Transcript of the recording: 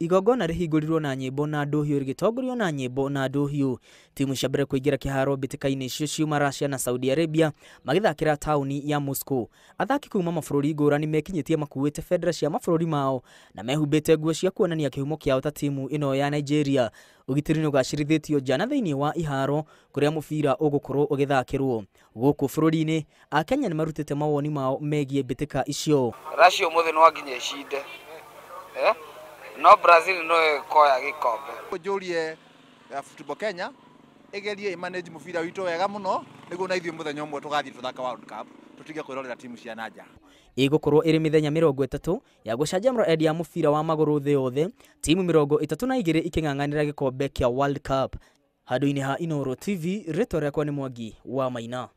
Igongona rihingurirwo na nyimbo na nduhiu rigitongorio na nyimbo na nduhiu. Timu cia mbere kuingira kiharo mbitikaini icio ciuma Russia na Saudi Arabia magithakira tauni ya Moscow. Athaki kuma mabũrũri ngũrani mekinyitie makuĩte federa cia mabũrũri mao na mehumbĩte nguo cia kuonania kĩhumo kĩao ta timu ino ya Nigeria. Ugitiri nĩ ũgacĩrithĩtio jana thĩinĩ wa iharo kũrĩa mũbira ũgũkorwo ũgĩthakĩrwo. Gũkũ bũrũri-inĩ Akenya nĩ marutĩte mawoni mao megiĩ mbĩtĩka icio. Russia ũmũthĩ no nginya icinde. No Brazil no koya gikombe. Njurie football Kenya igerie manage mubira witũ wega muno niguo na ithuĩ muthenya ũmwe tugathie tuthaka World Cup tutige kwirorera timu cia nanja. Igukorwo iri mithenya 30 ya gucanjamũra endi ya mubira wa magũrũ thĩ yothe, timu 32 iking'ang'anĩra gikombe kia World Cup. Handũ-inĩ ha Inooro TV, rĩtwa rĩakwa nĩ Mwangi wa Maina.